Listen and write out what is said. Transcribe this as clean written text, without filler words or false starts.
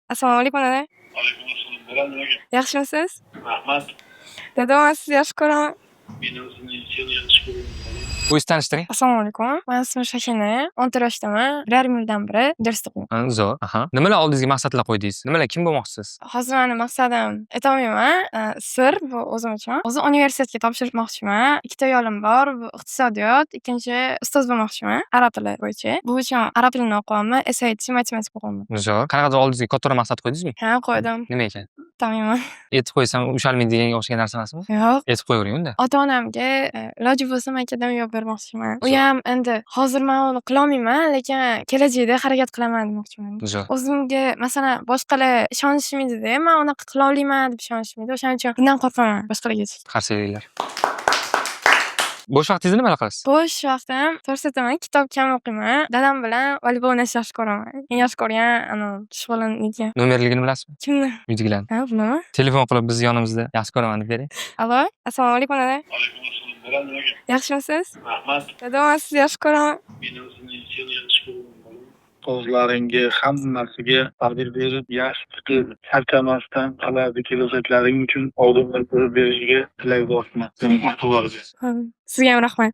Assalomu alaykum dada. Alaykum assalom. Bolam nima gap? Yaxshimisiz? Rahmat. Dada, men sizni yaxshi ko'raman. Men o'zimni seni yaxshi ko'raman. O'zingizni tanishtiring. Assalomu alaykum. Men ismim Shakina. 14 yoshdaman. 1,5 yildan beri darsda o'qiyman. Zo'r. Aha. Nimalar oldingizga maqsadlar qo'ydingiz? Nimalar kim bo'lmoqchisiz? Hozir meni maqsadim aytolmayman. Sir bu o'zim uchun. O'zim universitetga topshirmoqchiman. Ikkita yo'lim bor. Bu iqtisodiyot, ikkinchi ustoz bo'lmoqchiman. Arab tili bo'yicha. Bu uchun arab tilini o'qiyapman. SAT matematika o'qiyapman. Zo'r. Qanaqadir oldingizga kattaroq maqsad qo'ydingizmi? Ha, qo'ydim. Nima ekan? Tamaman. Aytib qo'ysam ushalmaydiganga o'xshagan narsa emasmi? Yo'q. Aytib qo'yavering unda. Ota-onamga iloji bo'lsa akademiya bermoqchiman. U ham endi hozir men uni qilolmayman, lekin kelajakda harakat qilaman demoqchiman. Zo'r. O'zimga masalan boshqalar ishonishmaydi-da, men unaqa qila olaman deb ishonishmaydi. O'shaning uchun bundan qo'rqaman boshqalarga. Qarshiliklar. Bo'sh vaqtingizda nimalar qilasiz? Bo'sh vaqtim ko'rsataman, kitob kam o'qiyman. Dadam bilan voleybol o'ynashni yaxshi ko'raman. Eng yaxshi ko'rgan shug'ullanadigan. Nomerligini bilasizmi? Kimni? Uydagilarni. Ha, bilaman. Telefon qilib biz yonimizda yaxshi ko'raman deb bering. Allo, assalomu alaykum dada. Alaykum assalom. Bolam nima gap? Yaxshimisiz? Rahmat. Dada, men sizni yaxshi ko'raman. Men o'zimni seni yaxshi ko'raman. O'zlaringga hammasiga taqdir berib, yaxshi fikr sarkamasdan qiladi kelajaklaring uchun oldindan ko'rib berishiga tilakdoshman. Seni qutlug' Sizga ham rahmat.